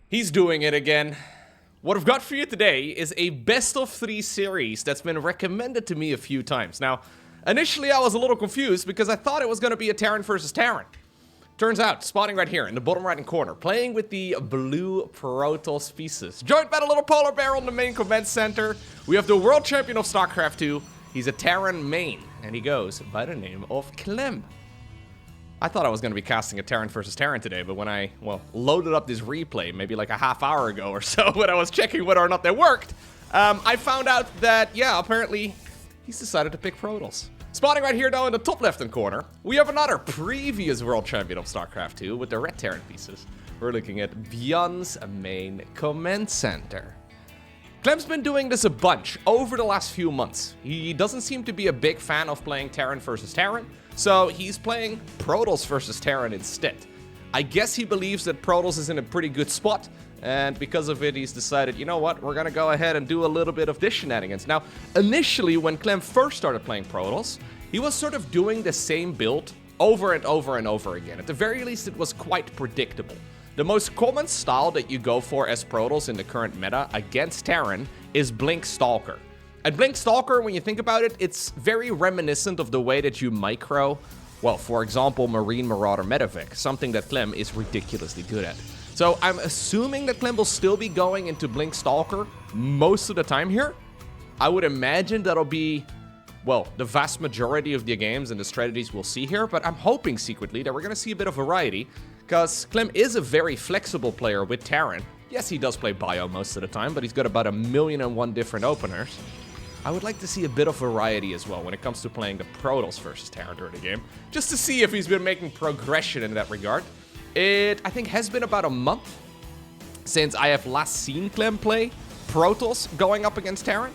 He's doing it again. What I've got for you today is a best of 3 series that's been recommended to me a few times. Now, initially I was a little confused because I thought it was going to be a Terran versus Terran. Turns out, spotting right here in the bottom right-hand corner, playing with the blue Protoss pieces. Joined by the little polar bear on the main command center, we have the world champion of StarCraft 2. He's a Terran main, and he goes by the name of Clem. I thought I was going to be casting a Terran versus Terran today, but when I, loaded up this replay, maybe like a half hour ago or so, when I was checking whether or not they worked, I found out that, yeah, apparently, he's decided to pick Protoss. Spotting right here, though, in the top left-hand corner, we have another previous world champion of StarCraft 2 with the red Terran pieces. We're looking at ByuN's main command center. Clem's been doing this a bunch over the last few months. He doesn't seem to be a big fan of playing Terran versus Terran, so he's playing Protoss versus Terran instead. I guess he believes that Protoss is in a pretty good spot, and because of it, he's decided, you know what, we're gonna go ahead and do a little bit of this shenanigans. Now, initially, when Clem first started playing Protoss, he was sort of doing the same build over and over and over again. At the very least, it was quite predictable. The most common style that you go for as Protoss in the current meta against Terran is Blink Stalker. And Blink Stalker, when you think about it, it's very reminiscent of the way that you micro, well, for example, Marine Marauder Medevac, something that Clem is ridiculously good at. So I'm assuming that Clem will still be going into Blink Stalker most of the time here. I would imagine that'll be, well, the vast majority of the games and the strategies we'll see here, but I'm hoping secretly that we're going to see a bit of variety, because Clem is a very flexible player with Terran. Yes, he does play ByuN most of the time, but he's got about 1,000,001 different openers. I would like to see a bit of variety as well when it comes to playing the Protoss versus Terran during the game, just to see if he's been making progression in that regard. It, I think, has been about a month since I have last seen Clem play Protoss going up against Terran.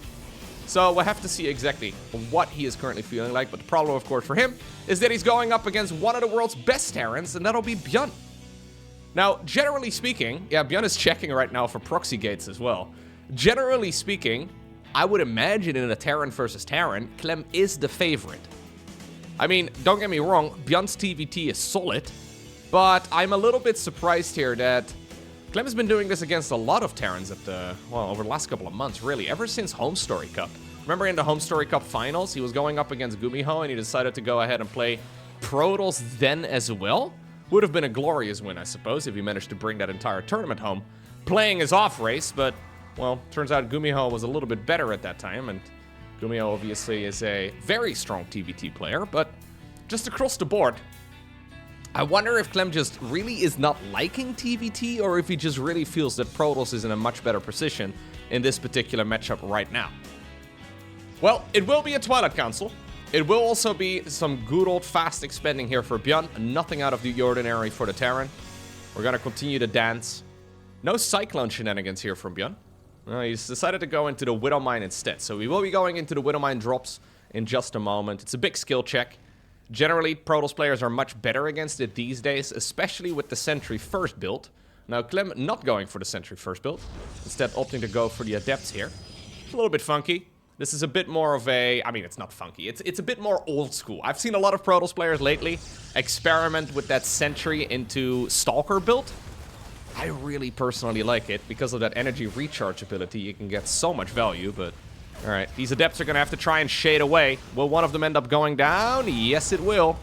So we'll have to see exactly what he is currently feeling like. But the problem, of course, for him is that he's going up against one of the world's best Terrans, and that'll be ByuN. Now, generally speaking, yeah, ByuN is checking right now for proxy gates as well. Generally speaking, I would imagine in a Terran versus Terran, Clem is the favorite. I mean, don't get me wrong, ByuN's TVT is solid, but I'm a little bit surprised here that Clem has been doing this against a lot of Terrans at the, well, over the last couple of months, really, ever since Home Story Cup. Remember in the Home Story Cup finals, he was going up against Gumiho, and he decided to go ahead and play Protoss then as well? Would have been a glorious win, I suppose, if he managed to bring that entire tournament home. Playing his off race, but, well, turns out Gumiho was a little bit better at that time, and Gumiho obviously is a very strong TVT player, but just across the board, I wonder if Clem just really is not liking TVT, or if he just really feels that Protoss is in a much better position in this particular matchup right now. Well, it will be a Twilight Council. It will also be some good old fast expanding here for ByuN. Nothing out of the ordinary for the Terran. We're gonna continue to dance. No Cyclone shenanigans here from ByuN. He's decided to go into the Widowmine instead. So we will be going into the Widowmine drops in just a moment. It's a big skill check. Generally, Protoss players are much better against it these days, especially with the Sentry First build. Now, Clem not going for the Sentry First build, instead opting to go for the Adepts here. It's a little bit funky. This is a bit more of a, I mean, it's not funky. It's a bit more old school. I've seen a lot of Protoss players lately experiment with that Sentry into Stalker build. I really personally like it because of that energy recharge ability. You can get so much value, but all right, these Adepts are going to have to try and shade away. Will one of them end up going down? Yes, it will.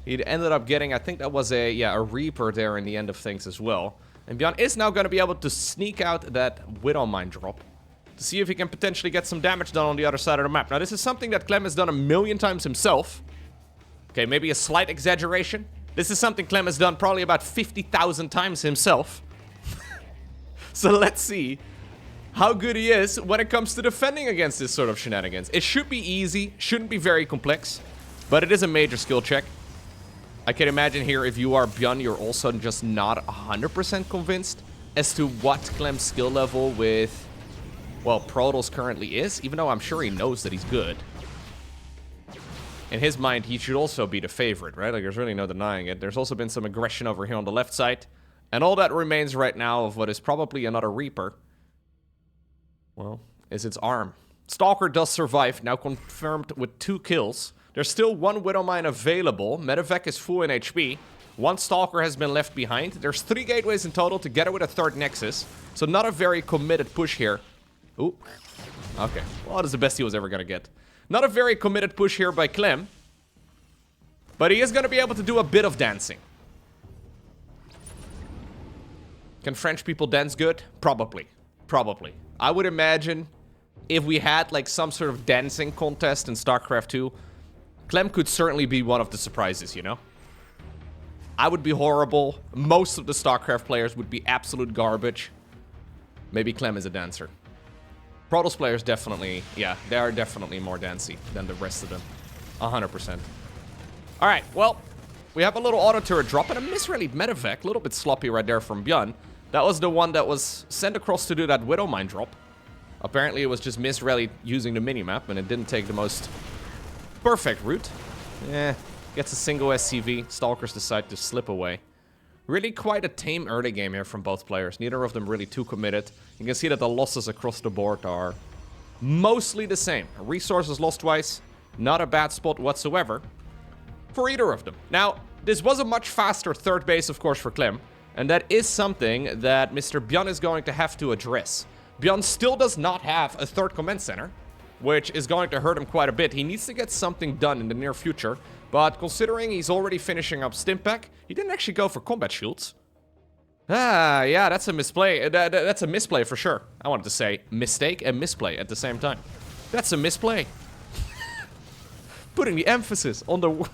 He ended up getting, I think that was a Reaper there in the end of things as well. And ByuN is now going to be able to sneak out that Widowmine drop to see if he can potentially get some damage done on the other side of the map. Now, this is something that Clem has done 1,000,000 times himself. Okay, maybe a slight exaggeration. This is something Clem has done probably about 50,000 times himself. So let's see how good he is when it comes to defending against this sort of shenanigans. It should be easy, shouldn't be very complex, but it is a major skill check. I can imagine here if you are ByuN, you're also just not 100% convinced as to what Clem's skill level with, well, Protoss currently is, even though I'm sure he knows that he's good. In his mind, he should also be the favorite, right? Like, there's really no denying it. There's also been some aggression over here on the left side. And all that remains right now of what is probably another Reaper, well, is its arm. Stalker does survive, now confirmed with 2 kills. There's still 1 Widowmine available. Medevac is full in HP. One Stalker has been left behind. There's 3 gateways in total together with a 3rd Nexus. So not a very committed push here. Ooh. Okay. Well, that is the best he was ever going to get. Not a very committed push here by Clem. But he is going to be able to do a bit of dancing. Can French people dance good? Probably. Probably. I would imagine if we had like some sort of dancing contest in StarCraft 2, Clem could certainly be one of the surprises, you know? I would be horrible. Most of the StarCraft players would be absolute garbage. Maybe Clem is a dancer. Protoss players definitely, yeah, they are definitely more dancey than the rest of them. 100%. Alright, well, we have a little auto turret drop and a misread medevac. A little bit sloppy right there from ByuN. That was the one that was sent across to do that Widow Mine drop. Apparently it was just misread using the minimap and it didn't take the most perfect route. Gets a single SCV. Stalkers decide to slip away. Really quite a tame early game here from both players. Neither of them really too committed. You can see that the losses across the board are mostly the same. Resources lost twice. Not a bad spot whatsoever for either of them. Now, this was a much faster 3rd base, of course, for Clem. And that is something that Mr. ByuN is going to have to address. ByuN still does not have a 3rd command center, which is going to hurt him quite a bit. He needs to get something done in the near future. But considering he's already finishing up Stimpack, he didn't actually go for combat shields. Ah, yeah, that's a misplay. That's a misplay for sure. I wanted to say mistake and misplay at the same time. That's a misplay. Putting the emphasis on the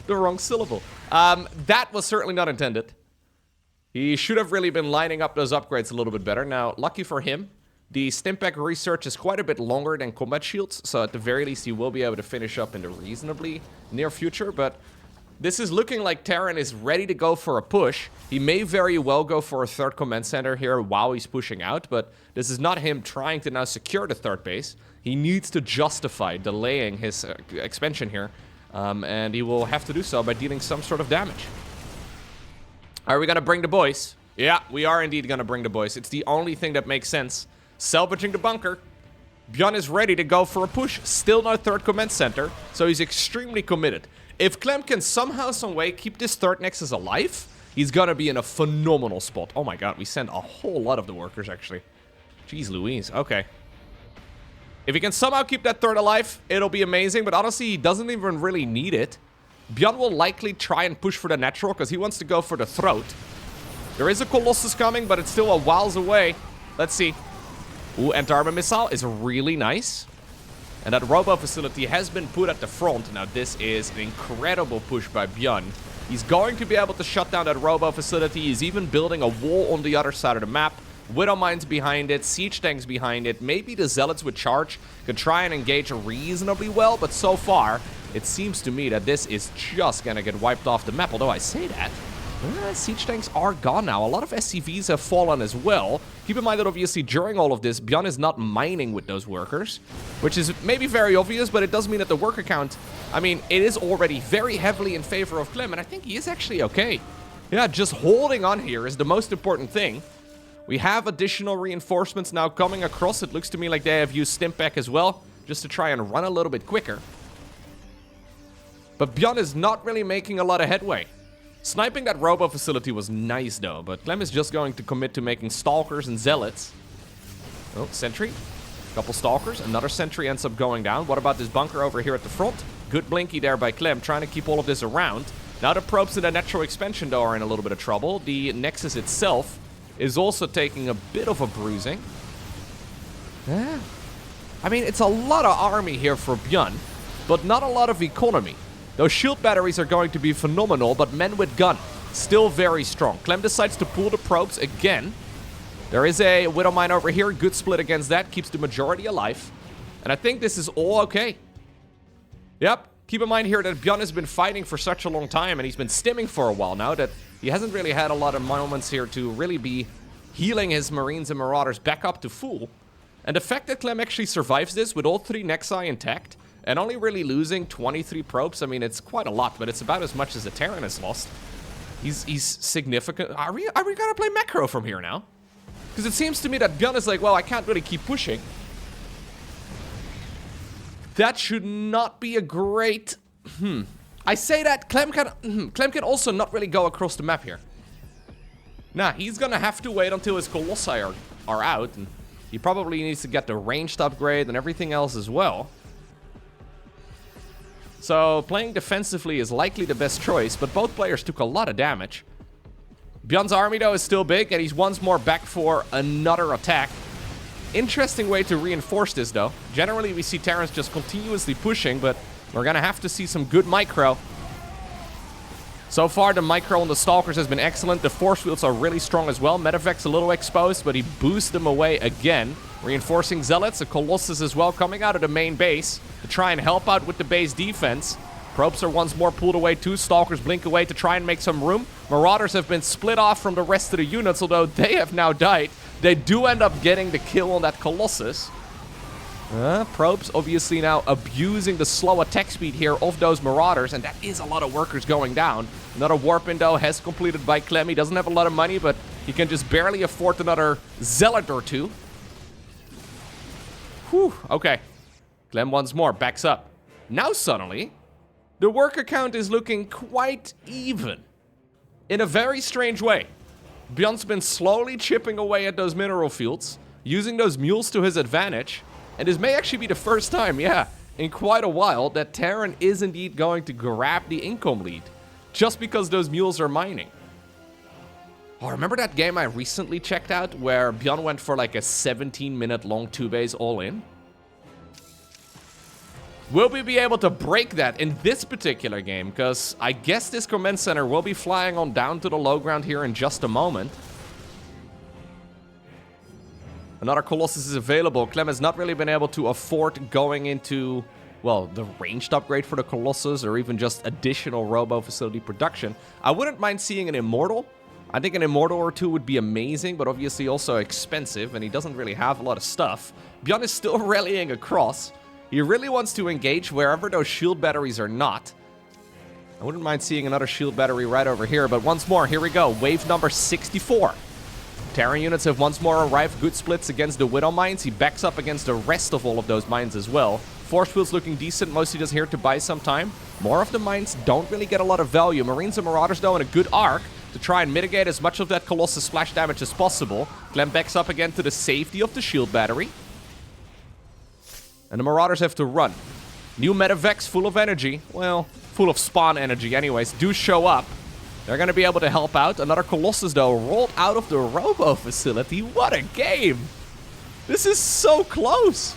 wrong syllable. That was certainly not intended. He should have really been lining up those upgrades a little bit better. Now, lucky for him, the Stimpack research is quite a bit longer than combat shields, so at the very least he will be able to finish up in the reasonably near future, but this is looking like Terran is ready to go for a push. He may very well go for a 3rd command center here while he's pushing out, but this is not him trying to now secure the 3rd base. He needs to justify delaying his expansion here, and he will have to do so by dealing some sort of damage. Are we gonna bring the boys? Yeah, we are indeed gonna bring the boys. It's the only thing that makes sense. Salvaging the bunker. ByuN is ready to go for a push. Still no 3rd command center, so he's extremely committed. If Clem can somehow, some way keep this 3rd Nexus alive, he's gonna be in a phenomenal spot. Oh my god, we sent a whole lot of the workers, actually. Jeez Louise, okay. If he can somehow keep that 3rd alive, it'll be amazing, but honestly, he doesn't even really need it. ByuN will likely try and push for the natural, because he wants to go for the throat. There is a Colossus coming, but it's still a whiles away. Let's see. Ooh, anti-armor missile is really nice. And that robo facility has been put at the front. Now, this is an incredible push by ByuN. He's going to be able to shut down that robo facility. He's even building a wall on the other side of the map. Widow Mines behind it, siege tanks behind it. Maybe the Zealots with charge could try and engage reasonably well, but so far, it seems to me that this is just gonna get wiped off the map. Although I say that, siege tanks are gone now. A lot of SCVs have fallen as well. Keep in mind that obviously during all of this, ByuN is not mining with those workers, which is maybe very obvious, but it does mean that the worker count, I mean, it is already very heavily in favor of Clem, and I think he is actually okay. Yeah, just holding on here is the most important thing. We have additional reinforcements now coming across. It looks to me like they have used Stimpack as well, just to try and run a little bit quicker. But ByuN is not really making a lot of headway. Sniping that robo facility was nice though, but Clem is just going to commit to making Stalkers and Zealots. Oh, Sentry. Couple Stalkers. Another Sentry ends up going down. What about this bunker over here at the front? Good blinky there by Clem, trying to keep all of this around. Now the probes in the natural expansion though are in a little bit of trouble. The Nexus itself is also taking a bit of a bruising. Yeah. I mean, it's a lot of army here for ByuN, but not a lot of economy. Those shield batteries are going to be phenomenal, but men with gun, still very strong. Clem decides to pull the probes again. There is a Widow Mine over here. Good split against that. Keeps the majority alive. And I think this is all okay. Yep. Keep in mind here that ByuN has been fighting for such a long time, and he's been stimming for a while now, that he hasn't really had a lot of moments here to really be healing his Marines and Marauders back up to full. And the fact that Clem actually survives this with all 3 Nexi intact, and only really losing 23 probes, I mean, it's quite a lot, but it's about as much as the Terran has lost. He's significant. Are we gonna play macro from here now? Because it seems to me that ByuN is like, well, I can't really keep pushing. That should not be a great... I say that Clem can also not really go across the map here. Nah, he's gonna have to wait until his Colossi are out, and he probably needs to get the ranged upgrade and everything else as well. So playing defensively is likely the best choice, but both players took a lot of damage. ByuN's army though is still big, and he's once more back for another attack. Interesting way to reinforce this though. Generally we see Terrans just continuously pushing, but we're gonna have to see some good micro. So far the micro on the Stalkers has been excellent. The force fields are really strong as well. Medevac's a little exposed, but he boosts them away again. Reinforcing Zealots, a Colossus as well coming out of the main base to try and help out with the base defense. Probes are once more pulled away too. Stalkers blink away to try and make some room. Marauders have been split off from the rest of the units, although they have now died. They do end up getting the kill on that Colossus. Probes obviously now abusing the slow attack speed here of those Marauders, and that is a lot of workers going down. Another warp window has completed by Clem. He doesn't have a lot of money, but he can just barely afford another Zealot or two. Whew, okay. Clem once more backs up. Now suddenly, the worker count is looking quite even. In a very strange way. ByuN's been slowly chipping away at those mineral fields, using those mules to his advantage. And this may actually be the first time, yeah, in quite a while, that Terran is indeed going to grab the income lead. Just because those mules are mining. Oh, remember that game I recently checked out where ByuN went for like a 17-minute long 2-base all-in? Will we be able to break that in this particular game? Because I guess this command center will be flying on down to the low ground here in just a moment. Another Colossus is available. Clem has not really been able to afford going into, well, the ranged upgrade for the Colossus or even just additional robo facility production. I wouldn't mind seeing an Immortal. I think an Immortal or two would be amazing, but obviously also expensive, and he doesn't really have a lot of stuff. ByuN is still rallying across. He really wants to engage wherever those shield batteries are not. I wouldn't mind seeing another shield battery right over here, but once more, here we go. Wave number 64. Terran units have once more arrived. Good splits against the Widow mines. He backs up against the rest of all of those mines as well. Force fields looking decent, mostly just here to buy some time. More of the mines don't really get a lot of value. Marines and Marauders though in a good arc to try and mitigate as much of that Colossus splash damage as possible. Clem backs up again to the safety of the shield battery. And the Marauders have to run. New Medevacs full of energy, well, full of spawn energy anyways, do show up. They're going to be able to help out. Another Colossus, though, rolled out of the robo facility. What a game! This is so close!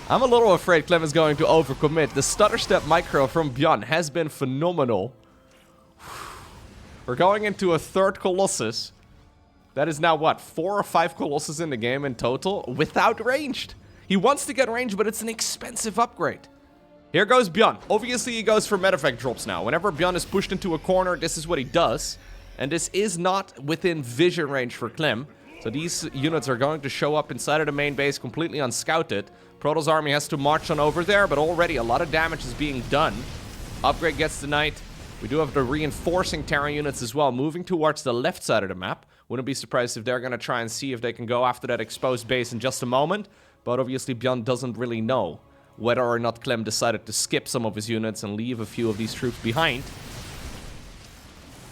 I'm a little afraid Clem is going to overcommit. The stutter step micro from ByuN has been phenomenal. We're going into a third Colossus. That is now, what, 4 or 5 Colossus in the game in total without ranged. He wants to get ranged, but it's an expensive upgrade. Here goes ByuN. Obviously, he goes for medevac drops now. Whenever ByuN is pushed into a corner, this is what he does. And this is not within vision range for Clem. So these units are going to show up inside of the main base completely unscouted. Protoss army has to march on over there, but already a lot of damage is being done. Upgrade gets denied. We do have the reinforcing Terran units as well, moving towards the left side of the map. Wouldn't be surprised if they're going to try and see if they can go after that exposed base in just a moment. But obviously, ByuN doesn't really know whether or not Clem decided to skip some of his units and leave a few of these troops behind.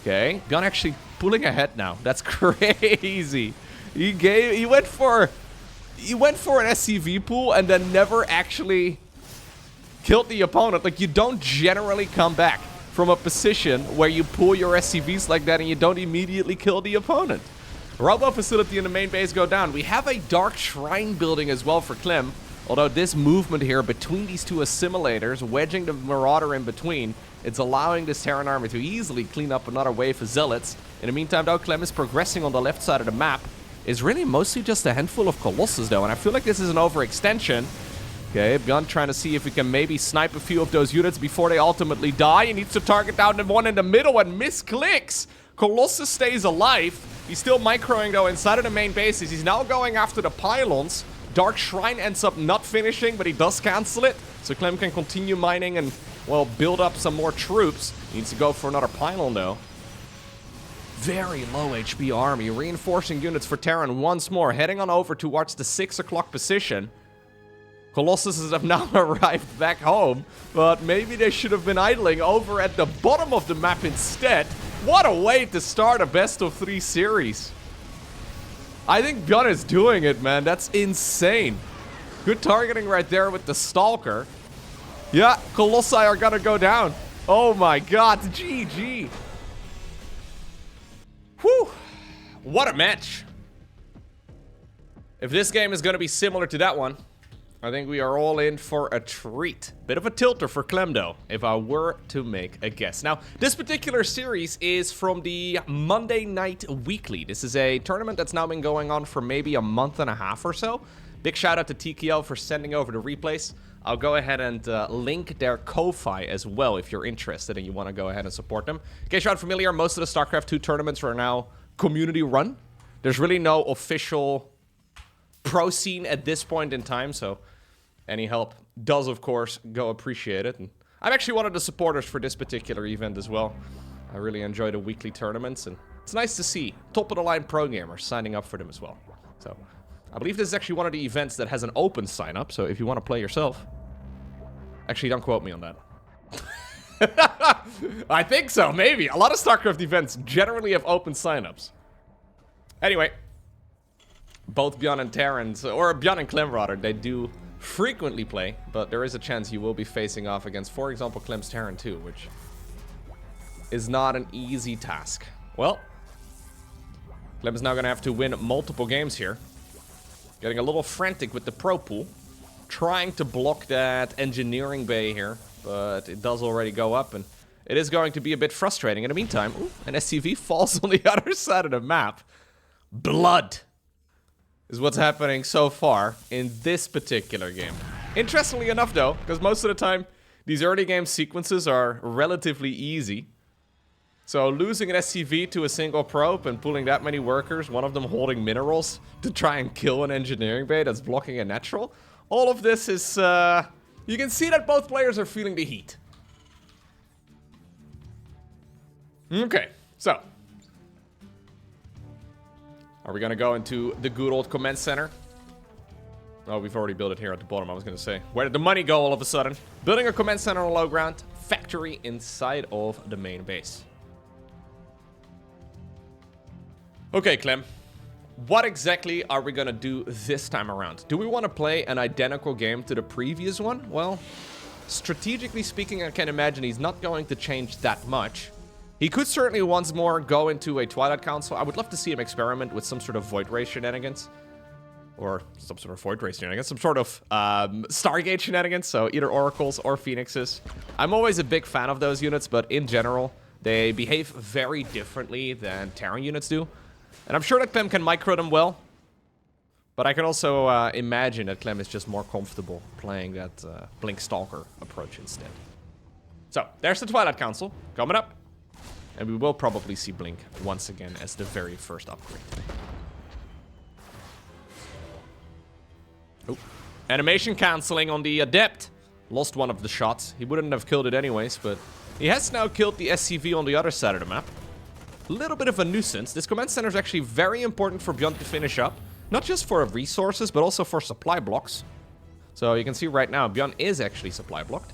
Okay, ByuN actually pulling ahead now. That's crazy. He went for an SCV pool and then never actually killed the opponent. Like, you don't generally come back from a position where you pull your SCVs like that and you don't immediately kill the opponent. Robo facility in the main base go down. We have a dark shrine building as well for Clem. Although this movement here between these two assimilators, wedging the Marauder in between, it's allowing this Terran army to easily clean up another wave of Zealots. In the meantime, though, Clem is progressing on the left side of the map. It's really mostly just a handful of Colossus, though, and I feel like this is an overextension. Okay, ByuN trying to see if he can maybe snipe a few of those units before they ultimately die. He needs to target down the one in the middle and misclicks. Colossus stays alive. He's still microing, though, inside of the main bases. He's now going after the pylons. Dark Shrine ends up not finishing, but he does cancel it. So Clem can continue mining and, well, build up some more troops. He needs to go for another pylon, though. Very low HP army. Reinforcing units for Terran once more. Heading on over towards the 6 o'clock position. Colossuses have now arrived back home, but maybe they should have been idling over at the bottom of the map instead. What a way to start a best of 3 series. I think ByuN is doing it, man. That's insane. Good targeting right there with the Stalker. Yeah, Colossi are gonna go down. Oh my god, GG. Whew. What a match. If this game is gonna be similar to that one, I think we are all in for a treat. Bit of a tilter for Clem though, if I were to make a guess. Now, this particular series is from the Monday Night Weekly. This is a tournament that's now been going on for maybe a month and a half or so. Big shout out to TKL for sending over the replays. I'll go ahead and link their Ko-Fi as well if you're interested and you want to go ahead and support them. In case you're not familiar, most of the StarCraft 2 tournaments are now community run. There's really no official pro scene at this point in time, so any help does, of course, go appreciated. And I'm actually one of the supporters for this particular event as well. I really enjoy the weekly tournaments, and it's nice to see top-of-the-line pro gamers signing up for them as well. So, I believe this is actually one of the events that has an open sign-up, so if you want to play yourself... Actually, don't quote me on that. I think so, maybe. A lot of StarCraft events generally have open sign-ups. Anyway, both ByuN and Terran, or ByuN and Clem rather, they do frequently play, but there is a chance you will be facing off against, for example, Clem's Terran too, which is not an easy task. Well, Clem's now gonna have to win multiple games here. Getting a little frantic with the pro pool. Trying to block that engineering bay here, but it does already go up, and it is going to be a bit frustrating. In the meantime, ooh, an SCV falls on the other side of the map. Blood is what's happening so far in this particular game. Interestingly enough, though, because most of the time, these early game sequences are relatively easy. So losing an SCV to a single probe and pulling that many workers, one of them holding minerals, to try and kill an engineering bay that's blocking a natural... All of this is, you can see that both players are feeling the heat. Okay, so. Are we gonna go into the good old command center? Oh, we've already built it here at the bottom, I was gonna say. Where did the money go all of a sudden? Building a command center on low ground, factory inside of the main base. Okay, Clem. What exactly are we gonna do this time around? Do we want to play an identical game to the previous one? Well, strategically speaking, I can imagine he's not going to change that much. He could certainly once more go into a Twilight Council. I would love to see him experiment with some sort of Void Ray shenanigans. Or some sort of Void Ray shenanigans. Some sort of Stargate shenanigans. So either Oracles or Phoenixes. I'm always a big fan of those units, but in general, they behave very differently than Terran units do. And I'm sure that Clem can micro them well. But I can also imagine that Clem is just more comfortable playing that Blink Stalker approach instead. So, there's the Twilight Council coming up. And we will probably see Blink once again as the very first upgrade. Oh. Animation cancelling on the Adept. Lost one of the shots. He wouldn't have killed it anyways, but he has now killed the SCV on the other side of the map. A little bit of a nuisance. This command center is actually very important for ByuN to finish up. Not just for resources, but also for supply blocks. So you can see right now, ByuN is actually supply blocked.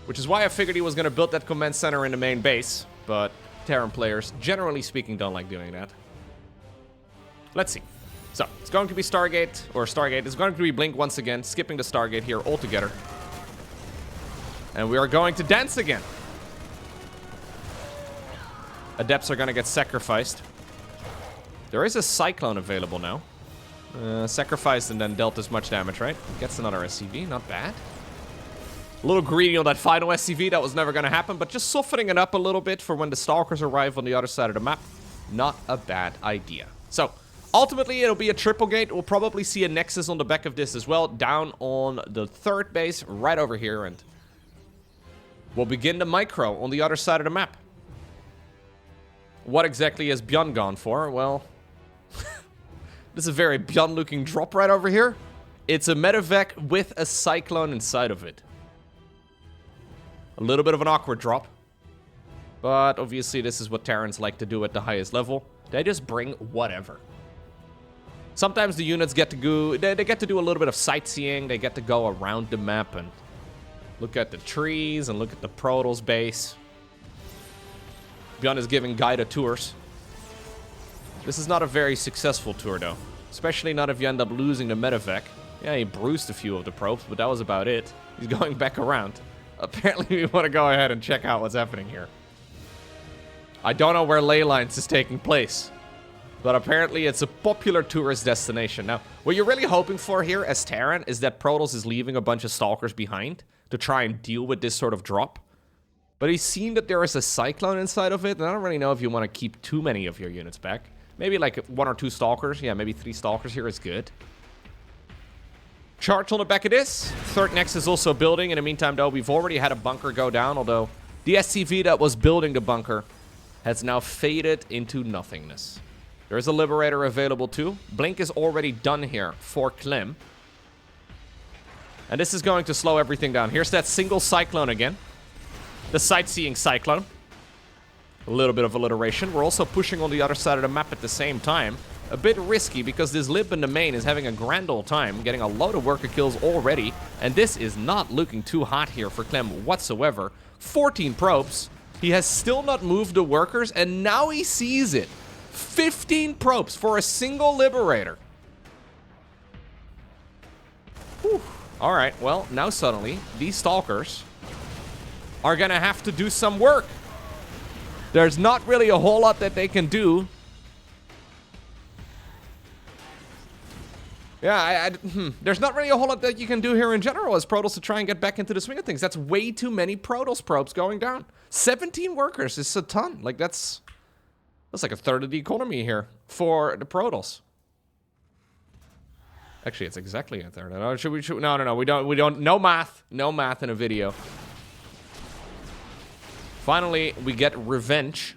Which is why I figured he was going to build that command center in the main base. But Terran players, generally speaking, don't like doing that. Let's see. So, it's going to be Stargate, or Stargate. It's going to be Blink once again, skipping the Stargate here altogether. And we are going to dance again. Adepts are gonna get sacrificed. There is a Cyclone available now. Sacrificed and then dealt as much damage, right? Gets another SCV, not bad. A little greedy on that final SCV, that was never gonna happen, but just softening it up a little bit for when the Stalkers arrive on the other side of the map. Not a bad idea. So, ultimately it'll be a triple gate. We'll probably see a Nexus on the back of this as well, down on the third base, right over here, and we'll begin the micro on the other side of the map. What exactly has ByuN gone for? Well, this is a very ByuN-looking drop right over here. It's a medevac with a Cyclone inside of it. A little bit of an awkward drop. But obviously this is what Terrans like to do at the highest level. They just bring whatever. Sometimes the units get to go, they get to do a little bit of sightseeing. They get to go around the map and look at the trees and look at the Protoss base. ByuN is giving guided tours. This is not a very successful tour, though. Especially not if you end up losing the medevac. Yeah, he bruised a few of the probes, but that was about it. He's going back around. Apparently, we want to go ahead and check out what's happening here. I don't know where ley lines is taking place, but apparently it's a popular tourist destination. Now, what you're really hoping for here as Terran is that Protoss is leaving a bunch of Stalkers behind to try and deal with this sort of drop. But he's seen that there is a Cyclone inside of it, and I don't really know if you want to keep too many of your units back. Maybe like 1 or 2 Stalkers. Yeah, maybe 3 Stalkers here is good. Charge on the back of this. Third Nex is also building. In the meantime, though, we've already had a bunker go down, although the SCV that was building the bunker has now faded into nothingness. There is a Liberator available too. Blink is already done here for Clem. And this is going to slow everything down. Here's that single Cyclone again. The sightseeing Cyclone. A little bit of alliteration. We're also pushing on the other side of the map at the same time. A bit risky because this Lib in the main is having a grand old time, getting a load of worker kills already. And this is not looking too hot here for Clem whatsoever. 14 probes. He has still not moved the workers, and now he sees it. 15 probes for a single Liberator. Whew. All right, well, now suddenly, these Stalkers are going to have to do some work. There's not really a whole lot that they can do. Yeah, there's not really a whole lot that you can do here in general as Protoss to try and get back into the swing of things. That's way too many Protoss probes going down. 17 workers is a ton. Like, that's like a third of the economy here for the Protoss. Actually, it's exactly a third. No, we don't. No math in a video. Finally, we get revenge.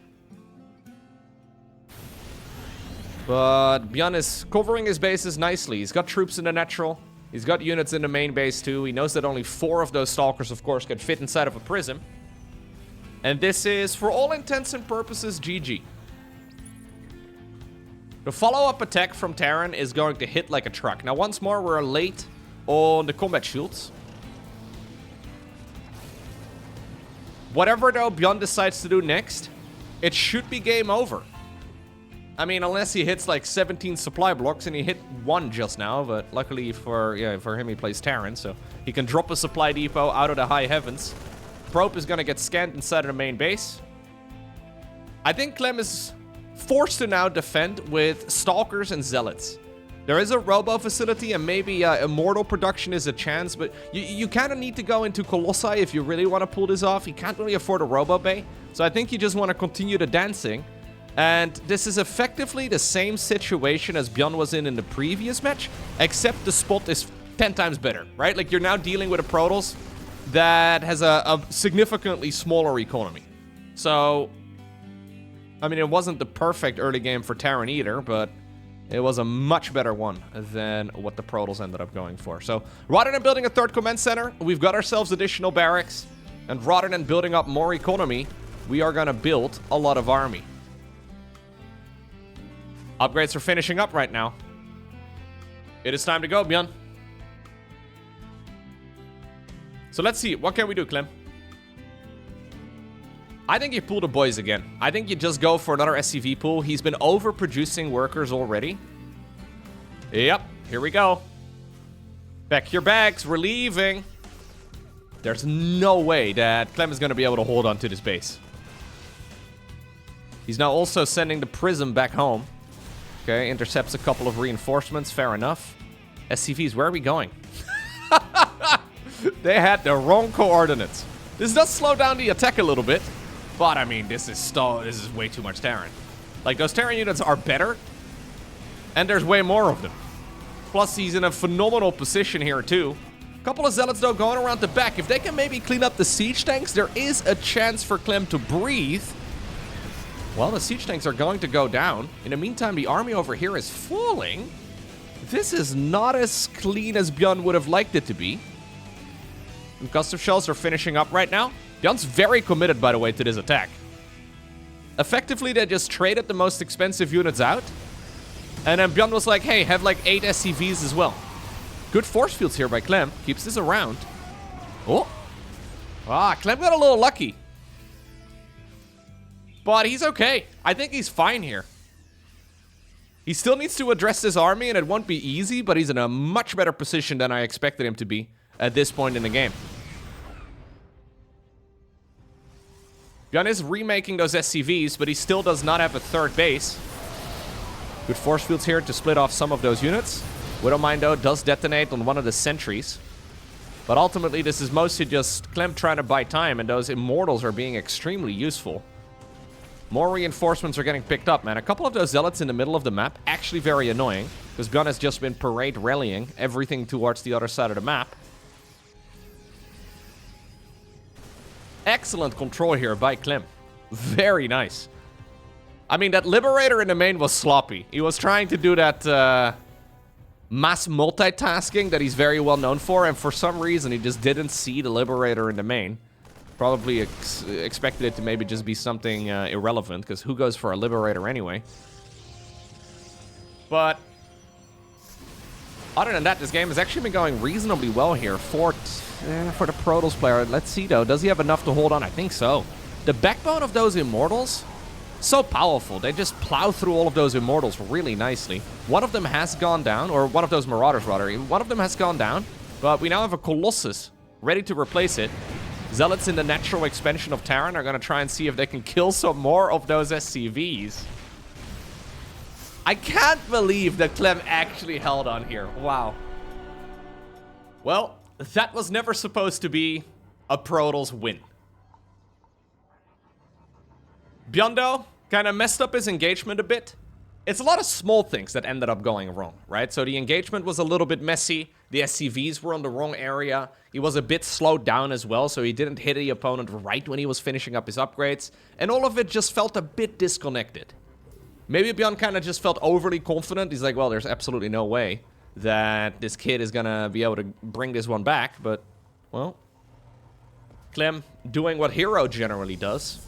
But ByuN is covering his bases nicely. He's got troops in the natural. He's got units in the main base too. He knows that only 4 of those Stalkers, of course, can fit inside of a prism. And this is, for all intents and purposes, GG. The follow-up attack from Terran is going to hit like a truck. Now, once more, we're late on the combat shields. Whatever, though, ByuN decides to do next, it should be game over. I mean, unless he hits like 17 supply blocks, and he hit 1 just now, but luckily for him, he plays Terran, so he can drop a supply depot out of the high heavens. Probe is going to get scanned inside of the main base. I think Clem is forced to now defend with Stalkers and Zealots. There is a Robo facility, and maybe Immortal production is a chance, but you kind of need to go into Colossi if you really want to pull this off. You can't really afford a Robo Bay, so I think you just want to continue the dancing. And this is effectively the same situation as ByuN was in the previous match, except the spot is 10 times better, right? Like, you're now dealing with a Protoss that has a significantly smaller economy. So, I mean, it wasn't the perfect early game for Terran either, but it was a much better one than what the Protoss ended up going for. So, rather than building a 3rd command center, we've got ourselves additional barracks. And rather than building up more economy, we are going to build a lot of army. Upgrades are finishing up right now. It is time to go, ByuN. So let's see. What can we do, Clem? I think you pull the boys again. I think you just go for another SCV pool. He's been overproducing workers already. Yep. Here we go. Pack your bags. We're leaving. There's no way that Clem is going to be able to hold on to this base. He's now also sending the Prism back home. Okay, intercepts a couple of reinforcements. Fair enough. SCVs, where are we going? They had the wrong coordinates. This does slow down the attack a little bit. But, I mean, this is way too much Terran. Like, those Terran units are better. And there's way more of them. Plus, he's in a phenomenal position here, too. Couple of Zealots, though, going around the back. If they can maybe clean up the siege tanks, there is a chance for Clem to breathe. Well, the siege tanks are going to go down. In the meantime, the army over here is falling. This is not as clean as ByuN would have liked it to be. And custom shells are finishing up right now. ByuN's very committed, by the way, to this attack. Effectively, they just traded the most expensive units out. And then ByuN was like, hey, have like 8 SCVs as well. Good force fields here by Clem. Keeps this around. Oh. Ah, Clem got a little lucky. But he's okay. I think he's fine here. He still needs to address this army, and it won't be easy, but he's in a much better position than I expected him to be at this point in the game. ByuN is remaking those SCVs, but he still does not have a third base. Good force fields here to split off some of those units. Widowmine, though, does detonate on one of the sentries. But ultimately, this is mostly just Clem trying to buy time, and those immortals are being extremely useful. More reinforcements are getting picked up, man. A couple of those zealots in the middle of the map, actually very annoying, because ByuN has just been parade rallying everything towards the other side of the map. Excellent control here by Clem. Very nice. I mean, that Liberator in the main was sloppy. He was trying to do that mass multitasking that he's very well known for, and for some reason he just didn't see the Liberator in the main. Probably expected it to maybe just be something irrelevant, because who goes for a Liberator anyway? But other than that, this game has actually been going reasonably well here for the Protoss player. Let's see, though. Does he have enough to hold on? I think so. The backbone of those Immortals, so powerful. They just plow through all of those Immortals really nicely. One of them has gone down, or one of those Marauders, rather. One of them has gone down, but we now have a Colossus ready to replace it. Zealots in the natural expansion of Terran are going to try and see if they can kill some more of those SCVs. I can't believe that Clem actually held on here. Wow. Well, that was never supposed to be a Protoss win. ByuN, though, kind of messed up his engagement a bit. It's a lot of small things that ended up going wrong, right? So the engagement was a little bit messy. The SCVs were on the wrong area. He was a bit slowed down as well, so he didn't hit the opponent right when he was finishing up his upgrades. And all of it just felt a bit disconnected. Maybe ByuN kind of just felt overly confident. He's like, well, there's absolutely no way that this kid is going to be able to bring this one back. But, well, Clem doing what Hero generally does.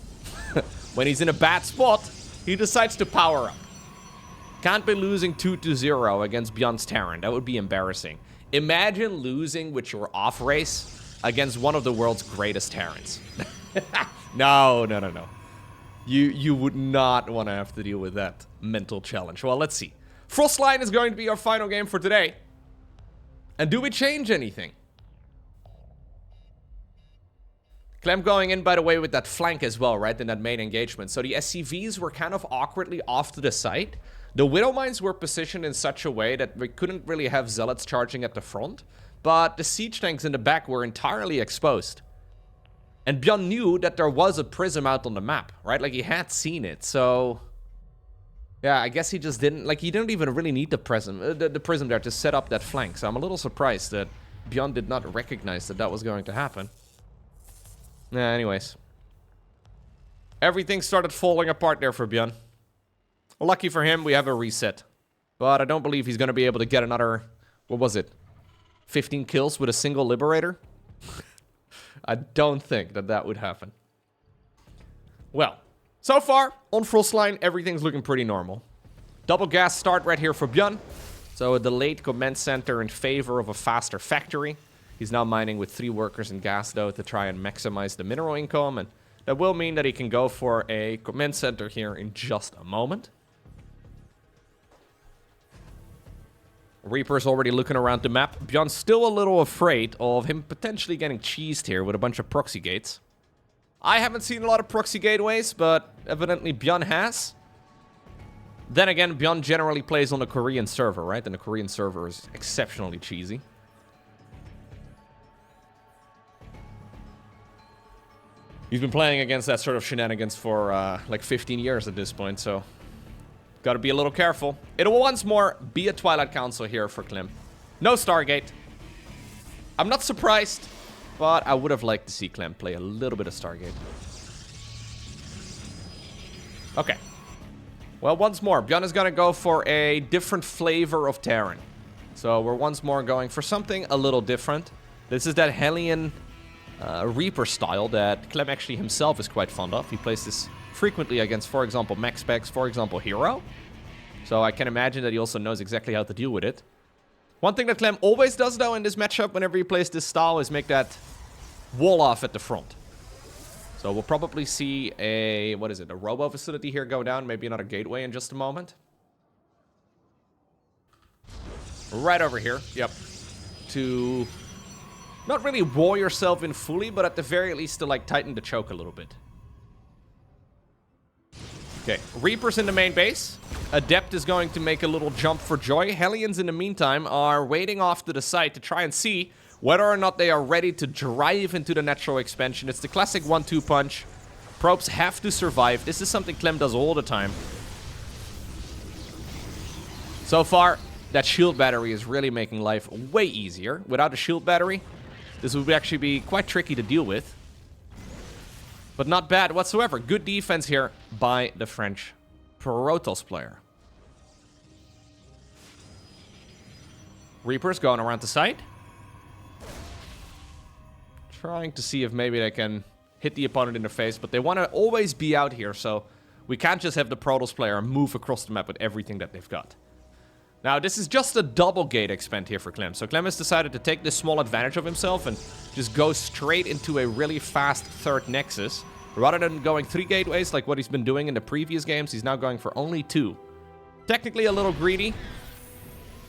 When he's in a bad spot, he decides to power up. Can't be losing 2-0 against ByuN's Terran. That would be embarrassing. Imagine losing with your off race against one of the world's greatest Terrans. No. You would not want to have to deal with that mental challenge. Well, let's see. Frostline is going to be our final game for today. And do we change anything? Clem going in, by the way, with that flank as well, right? In that main engagement. So the SCVs were kind of awkwardly off to the side. The Widow Mines were positioned in such a way that we couldn't really have Zealots charging at the front. But the siege tanks in the back were entirely exposed. And ByuN knew that there was a prism out on the map, right? Like, he had seen it, so... yeah, I guess he just didn't... like, he didn't even really need the prism there to set up that flank. So I'm a little surprised that ByuN did not recognize that that was going to happen. Anyways. Everything started falling apart there for ByuN. Lucky for him, we have a reset. But I don't believe he's going to be able to get another... what was it? 15 kills with a single Liberator? I don't think that that would happen. Well, so far, on Frostline, everything's looking pretty normal. Double gas start right here for ByuN. So a delayed command center in favor of a faster factory. He's now mining with 3 workers in gas, though, to try and maximize the mineral income. And that will mean that he can go for a command center here in just a moment. Reaper's already looking around the map. ByuN's still a little afraid of him potentially getting cheesed here with a bunch of proxy gates. I haven't seen a lot of proxy gateways, but evidently ByuN has. Then again, ByuN generally plays on the Korean server, right? And the Korean server is exceptionally cheesy. He's been playing against that sort of shenanigans for like 15 years at this point, so... gotta be a little careful. It will once more be a Twilight Council here for Clem. No Stargate. I'm not surprised, but I would have liked to see Clem play a little bit of Stargate. Okay. Well, once more, ByuN is gonna go for a different flavor of Terran. So we're once more going for something a little different. This is that Hellion Reaper style that Clem actually himself is quite fond of. He plays this frequently against, for example, Max Specs, for example, Hero. So I can imagine that he also knows exactly how to deal with it. One thing that Clem always does, though, in this matchup, whenever he plays this style, is make that wall off at the front. So we'll probably see a, what is it, a robo facility here go down. Maybe another gateway in just a moment. Right over here, yep. To not really wall yourself in fully, but at the very least to, like, tighten the choke a little bit. Okay, Reapers in the main base. Adept is going to make a little jump for joy. Hellions, in the meantime, are waiting off to the side to try and see whether or not they are ready to drive into the natural expansion. It's the classic 1-2 punch. Probes have to survive. This is something Clem does all the time. So far, that shield battery is really making life way easier. Without a shield battery, this would actually be quite tricky to deal with. But not bad whatsoever. Good defense here by the French Protoss player. Reapers going around the site. Trying to see if maybe they can hit the opponent in the face. But they want to always be out here, so we can't just have the Protoss player move across the map with everything that they've got. Now, this is just a double gate expand here for Clem. So Clem has decided to take this small advantage of himself and just go straight into a really fast third nexus. Rather than going 3 gateways like what he's been doing in the previous games, he's now going for only 2. Technically a little greedy,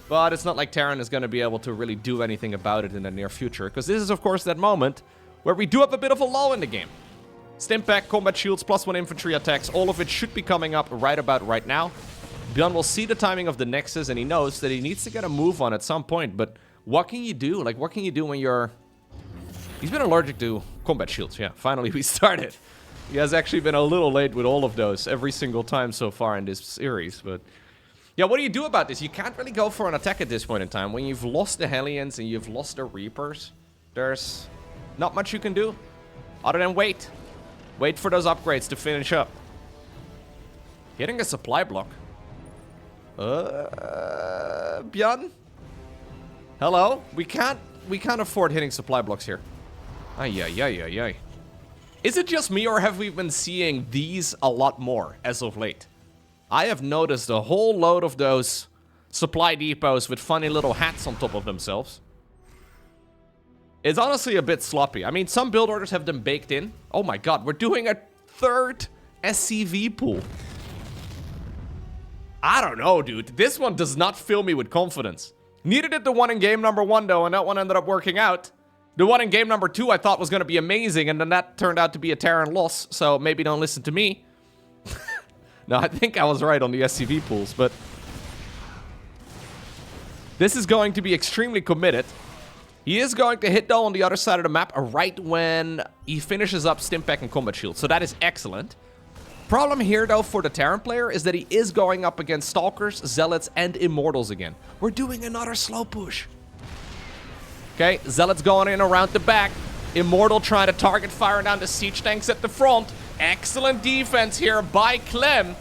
but it's not like Terran is going to be able to really do anything about it in the near future, because this is, of course, that moment where we do have a bit of a lull in the game. Stimpak, combat shields, +1 infantry attacks, all of it should be coming up right about right now. ByuN will see the timing of the Nexus, and he knows that he needs to get a move on at some point. But what can you do? Like, what can you do when you're... He's been allergic to combat shields. Yeah, finally we started. He has actually been a little late with all of those every single time so far in this series. But yeah, what do you do about this? You can't really go for an attack at this point in time. When you've lost the Hellions and you've lost the Reapers, there's not much you can do other than wait. Wait for those upgrades to finish up. Hitting a supply block. ByuN? Hello? We can't afford hitting supply blocks here. Ay. Is it just me, or have we been seeing these a lot more as of late? I have noticed a whole load of those supply depots with funny little hats on top of themselves. It's honestly a bit sloppy. I mean, some build orders have them baked in. Oh my god, we're doing a third SCV pool. I don't know, dude. This one does not fill me with confidence. Neither did the one in game number 1, though, and that one ended up working out. The one in game number 2 I thought was going to be amazing, and then that turned out to be a Terran loss, so maybe don't listen to me. No, I think I was right on the SCV pools, but... This is going to be extremely committed. He is going to hit, though, on the other side of the map right when he finishes up Stimpak and Combat Shield, so that is excellent. Problem here, though, for the Terran player is that he is going up against Stalkers, Zealots, and Immortals again. We're doing another slow push. Okay, Zealots going in around the back. Immortal trying to target fire down the siege tanks at the front. Excellent defense here by Clem.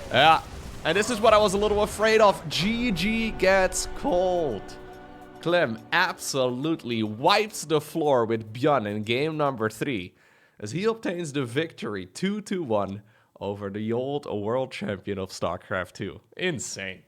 Yeah, and this is what I was a little afraid of. GG gets cold. Clem absolutely wipes the floor with ByuN in game number 3. As he obtains the victory 2-1 over the old world champion of StarCraft 2. Insane.